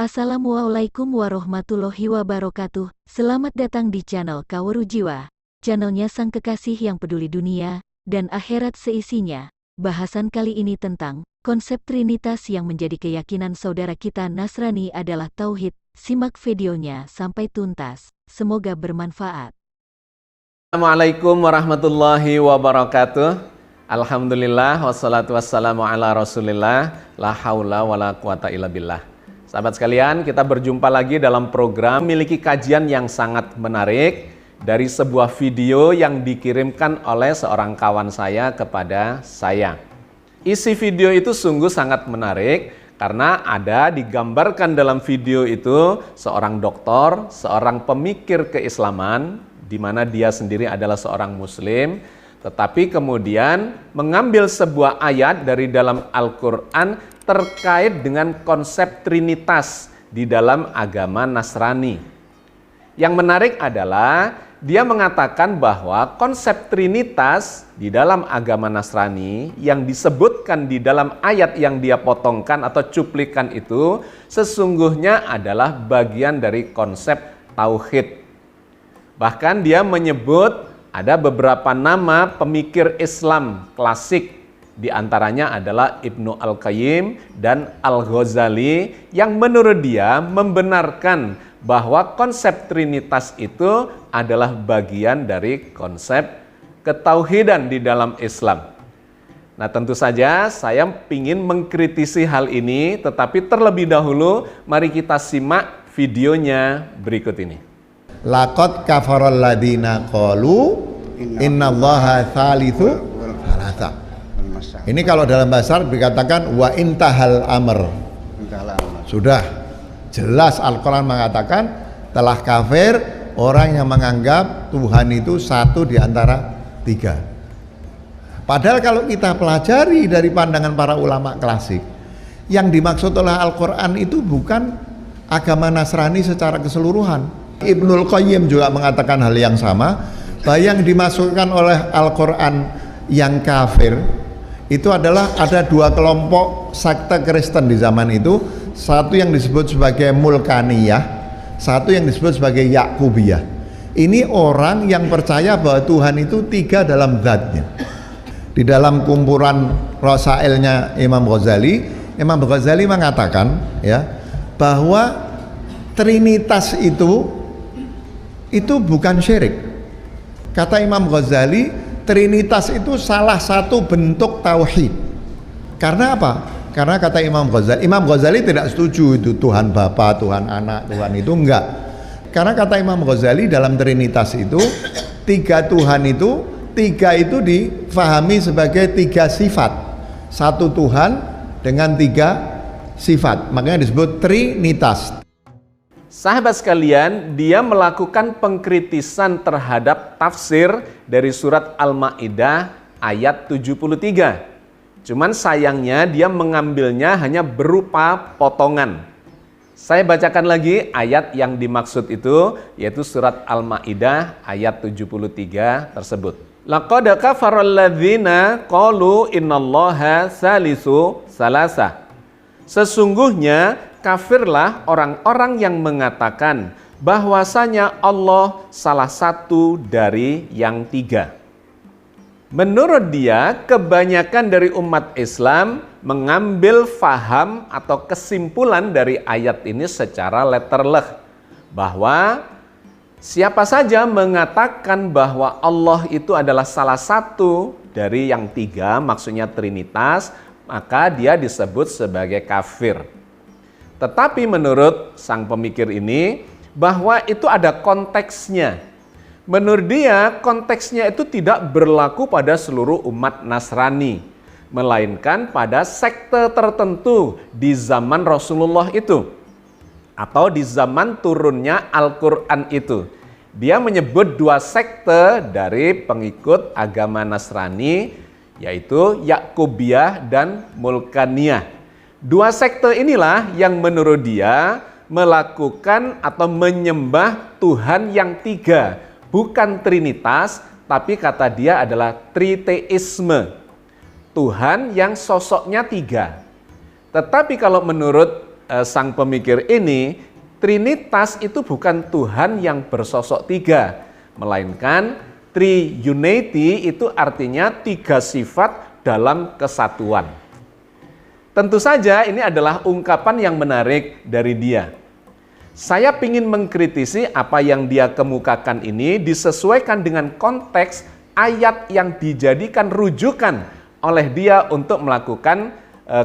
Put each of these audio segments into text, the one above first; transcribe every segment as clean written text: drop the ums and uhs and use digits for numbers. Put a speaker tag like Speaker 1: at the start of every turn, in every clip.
Speaker 1: Assalamualaikum warahmatullahi wabarakatuh. Selamat datang di channel Kaworu Jiwa. Channelnya sang kekasih yang peduli dunia dan akhirat seisinya. Bahasan kali ini tentang konsep Trinitas yang menjadi keyakinan saudara kita Nasrani adalah Tauhid. Simak videonya sampai tuntas. Semoga bermanfaat.
Speaker 2: Assalamualaikum warahmatullahi wabarakatuh. Alhamdulillah wassalatu wassalamu ala rasulillah. La haula wa la quwata illa billah. Sahabat sekalian, kita berjumpa lagi dalam program memiliki kajian yang sangat menarik dari sebuah video yang dikirimkan oleh seorang kawan saya kepada saya. Isi video itu sungguh sangat menarik karena ada digambarkan dalam video itu seorang dokter, seorang pemikir keislaman, di mana dia sendiri adalah seorang muslim, tetapi kemudian mengambil sebuah ayat dari dalam Al-Quran terkait dengan konsep Trinitas di dalam agama Nasrani. Yang menarik adalah dia mengatakan bahwa konsep Trinitas di dalam agama Nasrani yang disebutkan di dalam ayat yang dia potongkan atau cuplikan itu sesungguhnya adalah bagian dari konsep Tauhid. Bahkan dia menyebut ada beberapa nama pemikir Islam klasik. Di antaranya adalah Ibnu Al-Qayyim dan Al-Ghazali yang menurut dia membenarkan bahwa konsep Trinitas itu adalah bagian dari konsep ketauhidan di dalam Islam. Nah, tentu saja saya ingin mengkritisi hal ini, tetapi terlebih dahulu mari kita simak videonya berikut ini.
Speaker 3: Laqad kafaral ladina qalu innallaha thalithu thalatha. Ini kalau dalam bahasa Arab dikatakan wa intahal amr. Sudah jelas Al-Quran mengatakan telah kafir orang yang menganggap Tuhan itu satu di antara tiga. Padahal kalau kita pelajari dari pandangan para ulama klasik, yang dimaksud oleh Al-Quran itu bukan agama Nasrani secara keseluruhan. Ibnul Qayyim juga mengatakan hal yang sama, bahwa yang dimasukkan oleh Al-Quran yang kafir itu adalah ada dua kelompok sekte Kristen di zaman itu, satu yang disebut sebagai Mulkaniyah, satu yang disebut sebagai Yakubiyah. Ini orang yang percaya bahwa Tuhan itu tiga dalam zatnya. Di dalam kumpulan Rasailnya Imam Ghazali mengatakan ya bahwa Trinitas itu bukan syirik. Kata Imam Ghazali, Trinitas itu salah satu bentuk tauhid. Karena apa? Karena kata Imam Ghazali tidak setuju itu Tuhan Bapa, Tuhan Anak, Tuhan itu enggak. Karena kata Imam Ghazali dalam Trinitas itu tiga Tuhan itu, tiga itu difahami sebagai tiga sifat. Satu Tuhan dengan tiga sifat. Makanya disebut Trinitas.
Speaker 2: Sahabat sekalian, dia melakukan pengkritisan terhadap tafsir dari surat Al-Maidah ayat 73. Cuman sayangnya dia mengambilnya hanya berupa potongan. Saya bacakan lagi ayat yang dimaksud itu, yaitu surat Al-Maidah ayat 73 tersebut. Laqad kafaral ladzina qalu innallaha salisu salasa. Sesungguhnya kafirlah orang-orang yang mengatakan bahwasanya Allah salah satu dari yang tiga. Menurut dia, kebanyakan dari umat Islam mengambil faham atau kesimpulan dari ayat ini secara letterleh, bahwa siapa saja mengatakan bahwa Allah itu adalah salah satu dari yang tiga, maksudnya Trinitas, maka dia disebut sebagai kafir. Tetapi menurut sang pemikir ini, bahwa itu ada konteksnya. Menurut dia, konteksnya itu tidak berlaku pada seluruh umat Nasrani, melainkan pada sekte tertentu di zaman Rasulullah itu, atau di zaman turunnya Al-Quran itu. Dia menyebut dua sekte dari pengikut agama Nasrani, yaitu Yakubiyah dan Mulkaniyah. Dua sekte inilah yang menurut dia melakukan atau menyembah Tuhan yang tiga, bukan Trinitas, tapi kata dia adalah triteisme. Tuhan yang sosoknya tiga. Tetapi kalau menurut sang pemikir ini, Trinitas itu bukan Tuhan yang bersosok tiga, melainkan Triunity itu artinya tiga sifat dalam kesatuan. Tentu saja ini adalah ungkapan yang menarik dari dia. Saya ingin mengkritisi apa yang dia kemukakan ini disesuaikan dengan konteks ayat yang dijadikan rujukan oleh dia untuk melakukan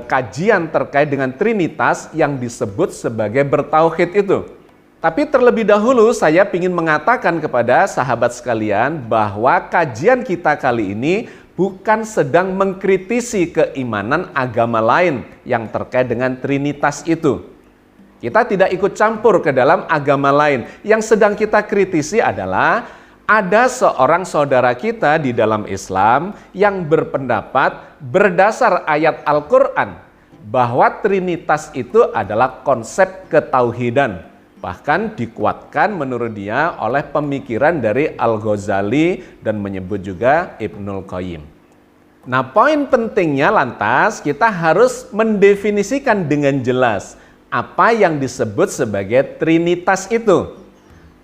Speaker 2: kajian terkait dengan Trinitas yang disebut sebagai bertauhid itu. Tapi terlebih dahulu saya ingin mengatakan kepada sahabat sekalian bahwa kajian kita kali ini bukan sedang mengkritisi keimanan agama lain yang terkait dengan Trinitas itu. Kita tidak ikut campur ke dalam agama lain. Yang sedang kita kritisi adalah ada seorang saudara kita di dalam Islam yang berpendapat berdasar ayat Al-Quran bahwa Trinitas itu adalah konsep ketauhidan. Bahkan dikuatkan menurut dia oleh pemikiran dari Al-Ghazali dan menyebut juga Ibnul Qayyim. Nah, poin pentingnya lantas kita harus mendefinisikan dengan jelas apa yang disebut sebagai Trinitas itu.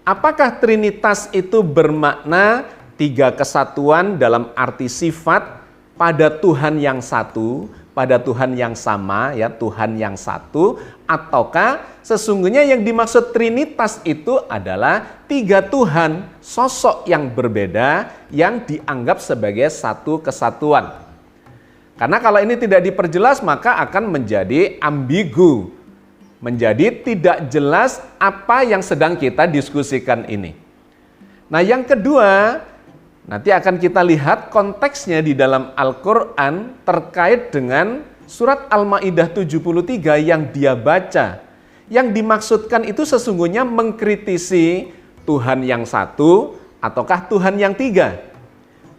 Speaker 2: Apakah Trinitas itu bermakna tiga kesatuan dalam arti sifat pada Tuhan yang satu, pada Tuhan yang sama, ya Tuhan yang satu, ataukah sesungguhnya yang dimaksud Trinitas itu adalah tiga Tuhan, sosok yang berbeda yang dianggap sebagai satu kesatuan. Karena kalau ini tidak diperjelas maka akan menjadi ambigu, menjadi tidak jelas apa yang sedang kita diskusikan ini. Nah, yang kedua, nanti akan kita lihat konteksnya di dalam Al-Quran terkait dengan surat Al-Ma'idah 73 yang dia baca. Yang dimaksudkan itu sesungguhnya mengkritisi Tuhan yang satu ataukah Tuhan yang tiga.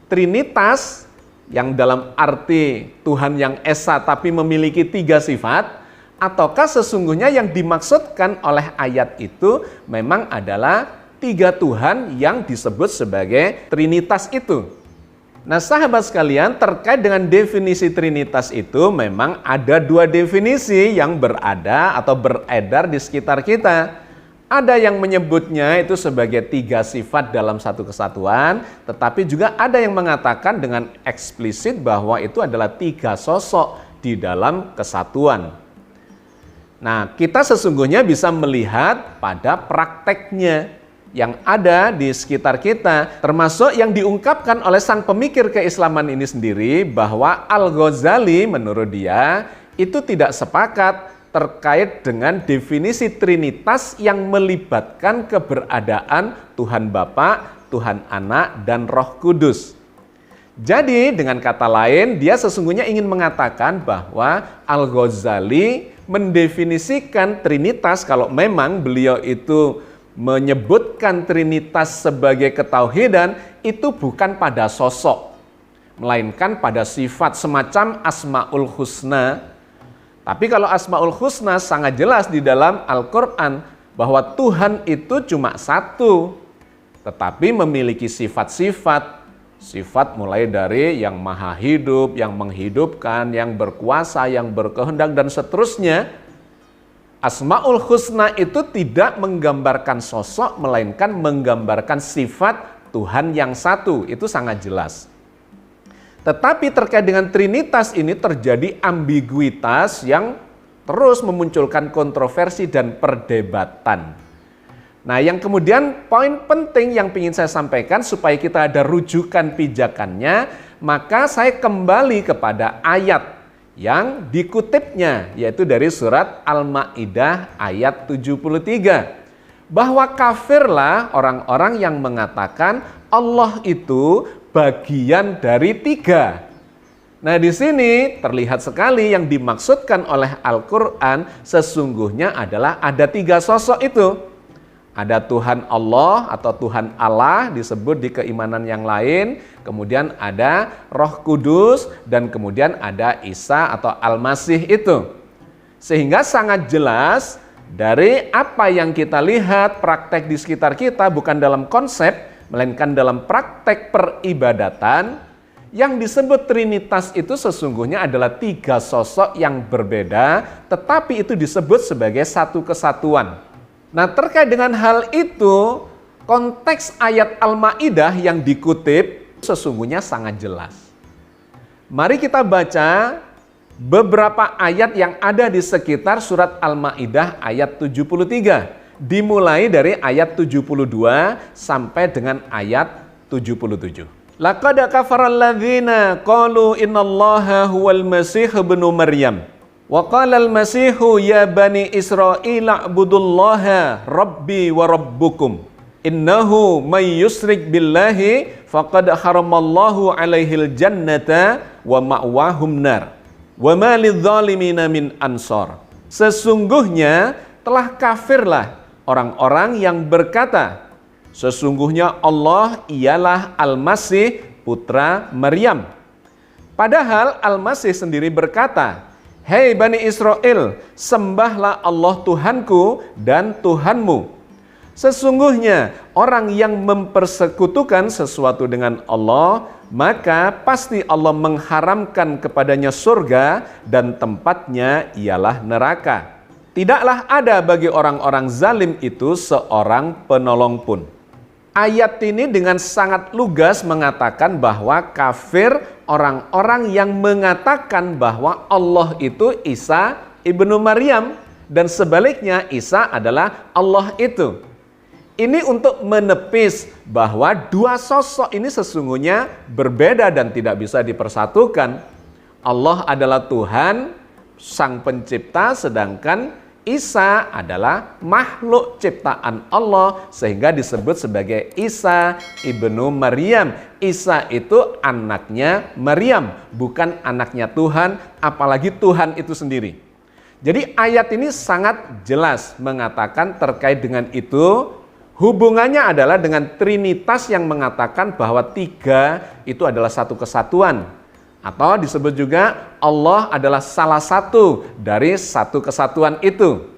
Speaker 2: Trinitas yang dalam arti Tuhan yang esa tapi memiliki tiga sifat, ataukah sesungguhnya yang dimaksudkan oleh ayat itu memang adalah tiga Tuhan yang disebut sebagai Trinitas itu. Nah, sahabat sekalian, terkait dengan definisi Trinitas itu memang ada dua definisi yang berada atau beredar di sekitar kita. Ada yang menyebutnya itu sebagai tiga sifat dalam satu kesatuan, tetapi juga ada yang mengatakan dengan eksplisit bahwa itu adalah tiga sosok di dalam kesatuan. Nah, kita sesungguhnya bisa melihat pada prakteknya yang ada di sekitar kita, termasuk yang diungkapkan oleh sang pemikir keislaman ini sendiri, bahwa Al-Ghazali menurut dia itu tidak sepakat terkait dengan definisi Trinitas yang melibatkan keberadaan Tuhan Bapa, Tuhan Anak, dan Roh Kudus. Jadi dengan kata lain, dia sesungguhnya ingin mengatakan bahwa Al-Ghazali mendefinisikan Trinitas, kalau memang beliau itu menyebutkan Trinitas sebagai ketauhidan, itu bukan pada sosok, melainkan pada sifat semacam Asmaul Husna. Tapi kalau Asmaul Husna sangat jelas di dalam Al-Quran bahwa Tuhan itu cuma satu, tetapi memiliki sifat-sifat. Sifat mulai dari yang maha hidup, yang menghidupkan, yang berkuasa, yang berkehendak, dan seterusnya. Asmaul Husna itu tidak menggambarkan sosok, melainkan menggambarkan sifat Tuhan yang satu. Itu sangat jelas. Tetapi terkait dengan Trinitas ini terjadi ambiguitas yang terus memunculkan kontroversi dan perdebatan. Nah, yang kemudian poin penting yang ingin saya sampaikan supaya kita ada rujukan pijakannya, maka saya kembali kepada ayat yang dikutipnya, yaitu dari surat Al-Ma'idah ayat 73. Bahwa kafirlah orang-orang yang mengatakan Allah itu bagian dari tiga. Nah, di sini terlihat sekali yang dimaksudkan oleh Al-Quran sesungguhnya adalah ada tiga sosok itu. Ada Tuhan Allah atau Tuhan Allah disebut di keimanan yang lain, kemudian ada Roh Kudus, dan kemudian ada Isa atau Al-Masih itu. Sehingga sangat jelas dari apa yang kita lihat praktek di sekitar kita bukan dalam konsep, melainkan dalam praktek peribadatan, Yang disebut Trinitas itu sesungguhnya adalah 3 sosok yang berbeda, tetapi itu disebut sebagai satu kesatuan. Nah, terkait dengan hal itu, konteks ayat Al-Maidah yang dikutip sesungguhnya sangat jelas. Mari kita baca beberapa ayat yang ada di sekitar surat Al-Maidah ayat 73. Dimulai dari ayat 72 sampai dengan ayat 77. Laqad kafara alladzina qalu innallaha huwal masih ibnu Maryam. Wa qala al-masihu ya bani Israil a'budullaha rabbi wa rabbukum. Innahu may yusyrik billahi faqad haramallahu alaihil jannata wa ma'wahum nar. Wa ma lidzalimina min ansar. Sesungguhnya telah kafirlah orang-orang yang berkata, sesungguhnya Allah ialah Al-Masih putra Maryam. Padahal Al-Masih sendiri berkata, "Hei Bani Israel, sembahlah Allah Tuhanku dan Tuhanmu." Sesungguhnya orang yang mempersekutukan sesuatu dengan Allah, maka pasti Allah mengharamkan kepadanya surga dan tempatnya ialah neraka. Tidaklah ada bagi orang-orang zalim itu seorang penolong pun. Ayat ini dengan sangat lugas mengatakan bahwa kafir orang-orang yang mengatakan bahwa Allah itu Isa ibnu Maryam dan sebaliknya Isa adalah Allah itu. Ini untuk menepis bahwa 2 sosok ini sesungguhnya berbeda dan tidak bisa dipersatukan. Allah adalah Tuhan, Sang Pencipta, sedangkan Isa adalah makhluk ciptaan Allah sehingga disebut sebagai Isa ibnu Maryam. Isa itu anaknya Maryam, bukan anaknya Tuhan, apalagi Tuhan itu sendiri. Jadi ayat ini sangat jelas mengatakan terkait dengan itu. Hubungannya adalah dengan Trinitas yang mengatakan bahwa 3 itu adalah satu kesatuan. Atau disebut juga Allah adalah salah satu dari satu kesatuan itu.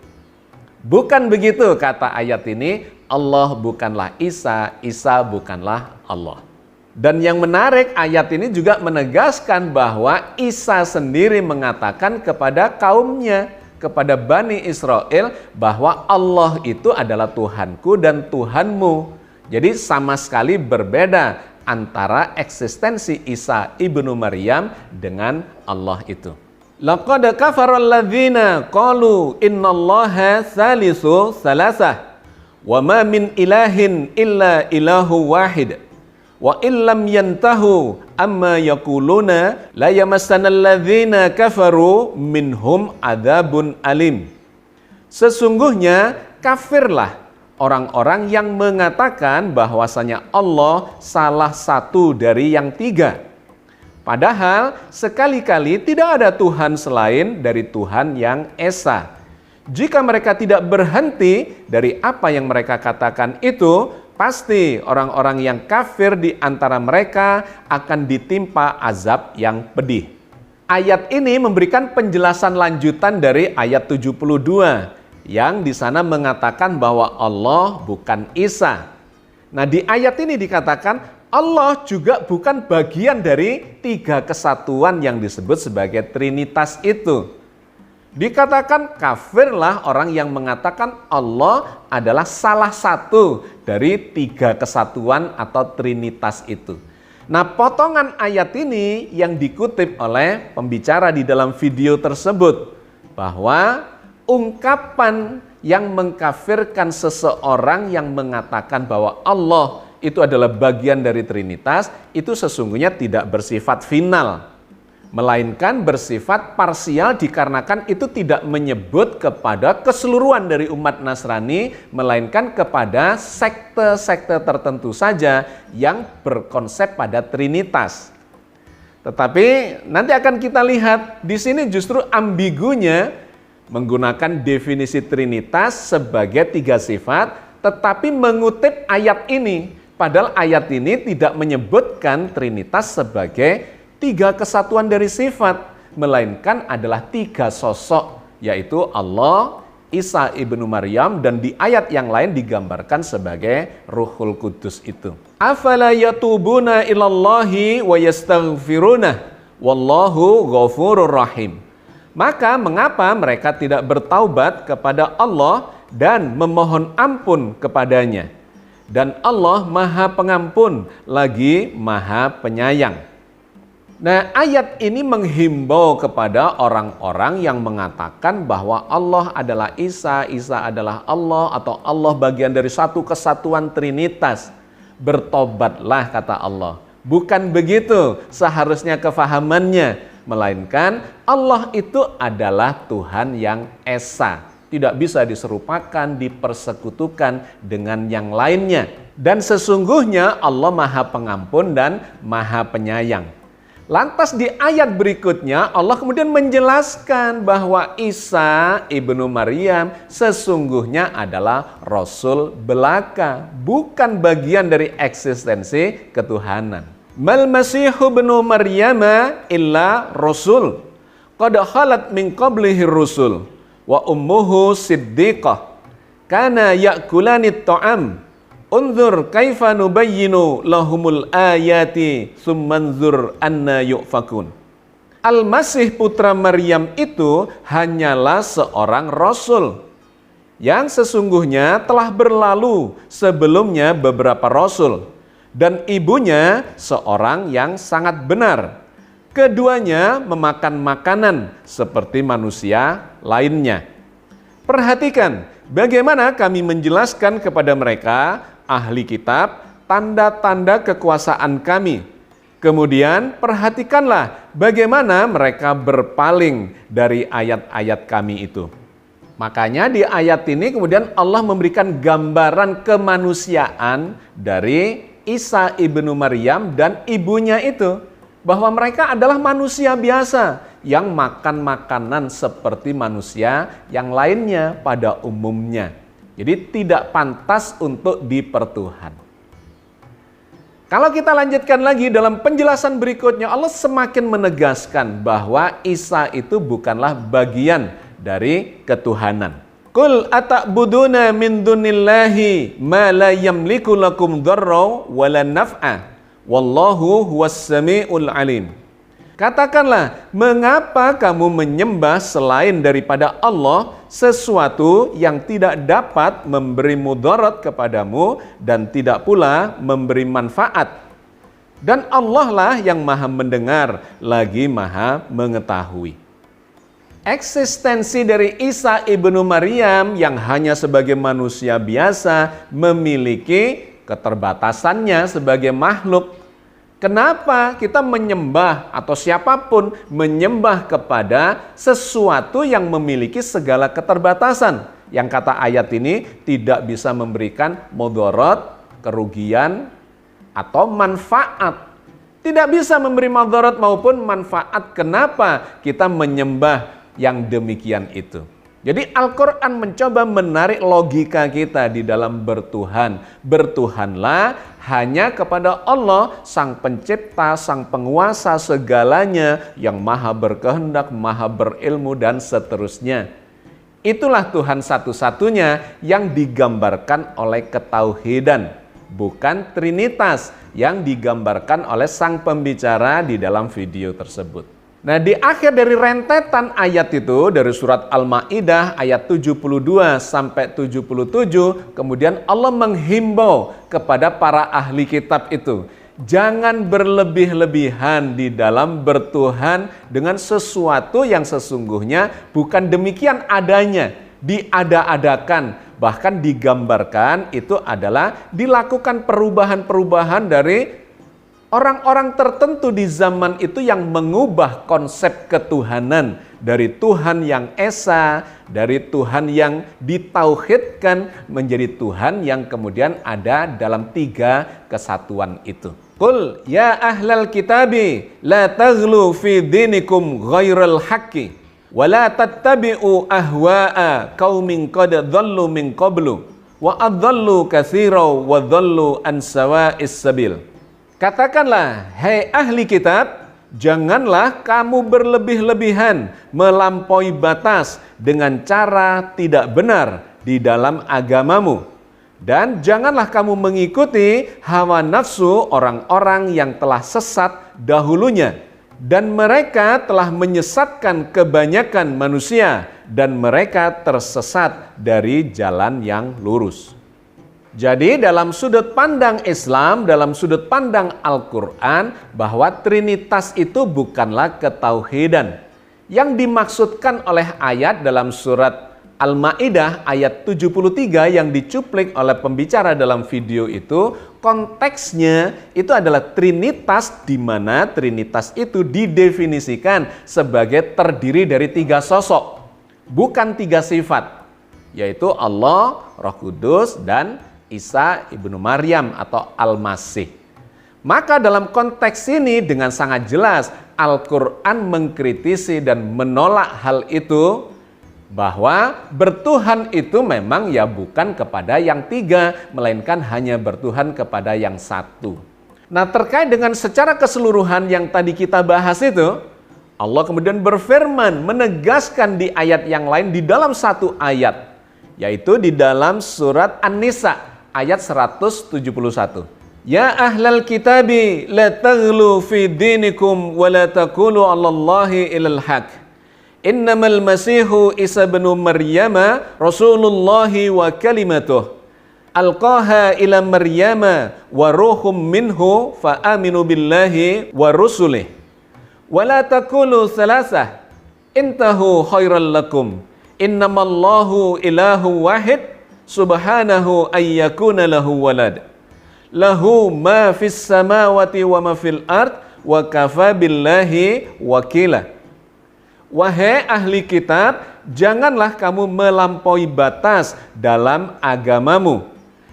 Speaker 2: Bukan begitu kata ayat ini, Allah bukanlah Isa, Isa bukanlah Allah. Dan yang menarik ayat ini juga menegaskan bahwa Isa sendiri mengatakan kepada kaumnya, kepada Bani Israel bahwa Allah itu adalah Tuhanku dan Tuhanmu. Jadi sama sekali berbeda antara eksistensi Isa ibnu Maryam dengan Allah itu. Laqad kafara alladzina qalu innallaha thalithu thalathah wa ma min ilahin illa ilahu wahid wa illam yantahu amma yaquluna la yamassana alladzina kafaru minhum adzabun alim. Sesungguhnya kafirlah orang-orang yang mengatakan bahwasanya Allah salah satu dari yang 3. Padahal sekali-kali tidak ada Tuhan selain dari Tuhan yang Esa. Jika mereka tidak berhenti dari apa yang mereka katakan itu, pasti orang-orang yang kafir di antara mereka akan ditimpa azab yang pedih. Ayat ini memberikan penjelasan lanjutan dari ayat 72. Yang di sana mengatakan bahwa Allah bukan Isa. Nah, di ayat ini dikatakan Allah juga bukan bagian dari 3 kesatuan yang disebut sebagai Trinitas itu. Dikatakan kafirlah orang yang mengatakan Allah adalah salah satu dari 3 kesatuan atau Trinitas itu. Nah, potongan ayat ini yang dikutip oleh pembicara di dalam video tersebut bahwa ungkapan yang mengkafirkan seseorang yang mengatakan bahwa Allah itu adalah bagian dari Trinitas, itu sesungguhnya tidak bersifat final, melainkan bersifat parsial dikarenakan itu tidak menyebut kepada keseluruhan dari umat Nasrani, melainkan kepada sekte-sekte tertentu saja yang berkonsep pada Trinitas. Tetapi nanti akan kita lihat di sini justru ambigunya menggunakan definisi Trinitas sebagai 3 sifat, tetapi mengutip ayat ini. Padahal ayat ini tidak menyebutkan Trinitas sebagai 3 kesatuan dari sifat, melainkan adalah 3 sosok, yaitu Allah, Isa ibnu Maryam, dan di ayat yang lain digambarkan sebagai Ruhul Kudus itu. Afala yatubuna ilallahi wa yastaghfiruna wallahu ghafurur rahim. Maka mengapa mereka tidak bertaubat kepada Allah dan memohon ampun kepadanya? Dan Allah Maha Pengampun lagi Maha Penyayang. Nah, ayat ini menghimbau kepada orang-orang yang mengatakan bahwa Allah adalah Isa, Isa adalah Allah, atau Allah bagian dari satu kesatuan Trinitas. Bertobatlah, kata Allah. Bukan begitu seharusnya kefahamannya, melainkan Allah itu adalah Tuhan yang Esa. Tidak bisa diserupakan, dipersekutukan dengan yang lainnya. Dan sesungguhnya Allah Maha Pengampun dan Maha Penyayang. Lantas di ayat berikutnya Allah kemudian menjelaskan bahwa Isa ibnu Maryam sesungguhnya adalah Rasul belaka, bukan bagian dari eksistensi ketuhanan. Mal Masihu ibnu Maryam illa Rasul qad khalat min qablihi rusul wa ummuhu siddiqah kana ya'kulanit ta'am unzur kaifa nubayyinu lahumul ayati summanzur anna yu'fakun. Al-Masih putra Maryam itu hanyalah seorang rasul yang sesungguhnya telah berlalu sebelumnya beberapa rasul, dan ibunya seorang yang sangat benar. Keduanya memakan makanan seperti manusia lainnya. Perhatikan bagaimana kami menjelaskan kepada mereka, ahli kitab, tanda-tanda kekuasaan kami. Kemudian perhatikanlah bagaimana mereka berpaling dari ayat-ayat kami itu. Makanya di ayat ini kemudian Allah memberikan gambaran kemanusiaan dari Isa ibnu Maryam dan ibunya itu. Bahwa mereka adalah manusia biasa yang makan makanan seperti manusia yang lainnya pada umumnya. Jadi tidak pantas untuk dipertuhan. Kalau kita lanjutkan lagi dalam penjelasan berikutnya, Allah semakin menegaskan bahwa Isa itu bukanlah bagian dari ketuhanan. Qul ata'buduna min dunillahi ma la yamliku lakum dharra wa la naf'a. Wallahu huwas sami'ul alim. Katakanlah, mengapa kamu menyembah selain daripada Allah sesuatu yang tidak dapat memberi mudarat kepadamu dan tidak pula memberi manfaat? Dan Allah lah yang maha mendengar lagi maha mengetahui. Eksistensi dari Isa ibnu Maryam yang hanya sebagai manusia biasa memiliki keterbatasannya sebagai makhluk. Kenapa kita menyembah atau siapapun menyembah kepada sesuatu yang memiliki segala keterbatasan? Yang kata ayat ini tidak bisa memberikan mudarat, kerugian, atau manfaat. Tidak bisa memberi mudarat maupun manfaat. Kenapa kita menyembah yang demikian itu? Jadi Al-Quran mencoba menarik logika kita di dalam bertuhan. Bertuhanlah hanya kepada Allah, Sang Pencipta, Sang Penguasa segalanya, yang maha berkehendak, maha berilmu, dan seterusnya. Itulah Tuhan satu-satunya yang digambarkan oleh ketauhidan, bukan Trinitas yang digambarkan oleh sang pembicara di dalam video tersebut. Nah, di akhir dari rentetan ayat itu, dari surat Al-Ma'idah ayat 72 sampai 77, kemudian Allah menghimbau kepada para ahli kitab itu, jangan berlebih-lebihan di dalam bertuhan dengan sesuatu yang sesungguhnya bukan demikian adanya, diada-adakan, bahkan digambarkan itu adalah dilakukan perubahan-perubahan dari orang-orang tertentu di zaman itu yang mengubah konsep ketuhanan dari Tuhan yang Esa, dari Tuhan yang ditauhidkan menjadi Tuhan yang kemudian ada dalam tiga kesatuan itu. Qul ya ahlal kitabi la taghlu fi dinikum ghairal haqqi wa la tattabi'u ahwa'a qaumin qad dhallu min qablu wa adhallu katsiran wa dhallu an sawa'is sabil. Katakanlah, hai ahli kitab, janganlah kamu berlebih-lebihan melampaui batas dengan cara tidak benar di dalam agamamu. Dan janganlah kamu mengikuti hawa nafsu orang-orang yang telah sesat dahulunya. Dan mereka telah menyesatkan kebanyakan manusia dan mereka tersesat dari jalan yang lurus. Jadi dalam sudut pandang Islam, dalam sudut pandang Al-Quran, bahwa Trinitas itu bukanlah ketauhidan. Yang dimaksudkan oleh ayat dalam surat Al-Ma'idah ayat 73 yang dicuplik oleh pembicara dalam video itu, konteksnya itu adalah Trinitas, di mana Trinitas itu didefinisikan sebagai terdiri dari 3 sosok, bukan 3 sifat, yaitu Allah, Roh Kudus, dan Isa ibnu Maryam atau Al-Masih. Maka dalam konteks ini dengan sangat jelas Al-Quran mengkritisi dan menolak hal itu, bahwa bertuhan itu memang ya bukan kepada yang 3, melainkan hanya bertuhan kepada yang 1. Nah, terkait dengan secara keseluruhan yang tadi kita bahas itu, Allah kemudian berfirman, menegaskan di ayat yang lain di dalam satu ayat, yaitu di dalam surat An-Nisa ayat 171. Ya ahlal kitabi la taghlu fi dinikum wa la taqulu 'alallahi illal haqq. Innamal masihu Isa bin Maryama Rasulullahi wa kalimatuh alqaha ila Maryama wa ruhum minhu fa aminu billahi wa rusulih wa la taqulu salasah intahu khairal lakum innamallahu ilahu wahid subhanahu ayyakuna lahu walad lahu ma fis samawati wa ma fil ard wa kafa billahi wakila. Wahai ahli kitab, janganlah kamu melampaui batas dalam agamamu.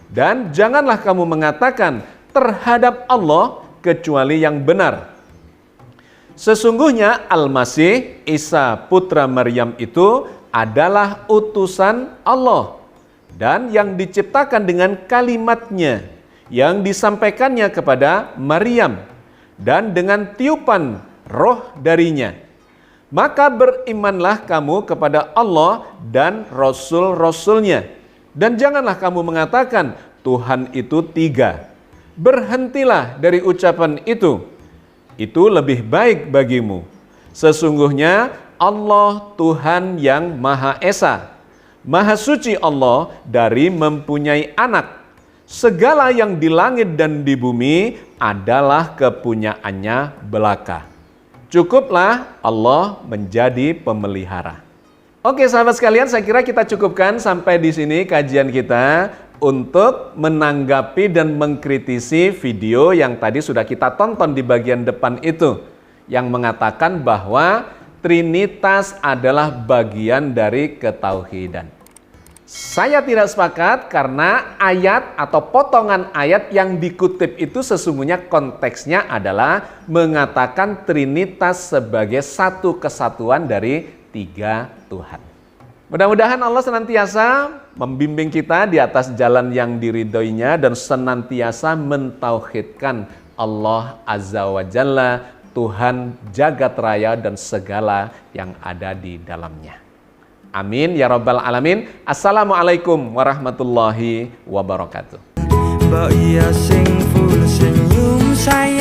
Speaker 2: Dan janganlah kamu mengatakan terhadap Allah kecuali yang benar. Sesungguhnya Al-Masih, Isa putra Maryam itu adalah utusan Allah. Dan yang diciptakan dengan kalimatnya, yang disampaikannya kepada Maryam. Dan dengan tiupan roh darinya. Maka berimanlah kamu kepada Allah dan Rasul-Rasulnya. Dan janganlah kamu mengatakan Tuhan itu 3. Berhentilah dari ucapan itu. Itu lebih baik bagimu. Sesungguhnya Allah Tuhan yang Maha Esa. Maha suci Allah dari mempunyai anak. Segala yang di langit dan di bumi adalah kepunyaannya belaka. Cukuplah Allah menjadi pemelihara. Oke sahabat sekalian, saya kira kita cukupkan sampai di sini kajian kita untuk menanggapi dan mengkritisi video yang tadi sudah kita tonton di bagian depan itu, yang mengatakan bahwa Trinitas adalah bagian dari ketauhidan. Saya tidak sepakat karena ayat atau potongan ayat yang dikutip itu sesungguhnya konteksnya adalah mengatakan Trinitas sebagai satu kesatuan dari 3 Tuhan. Mudah-mudahan Allah senantiasa membimbing kita di atas jalan yang diridhoinya dan senantiasa mentauhidkan Allah Azza wa Jalla, Tuhan jagat raya dan segala yang ada di dalamnya. Amin ya rabbal alamin. Assalamualaikum warahmatullahi wabarakatuh.
Speaker 4: Mbak iya sing full senyum saya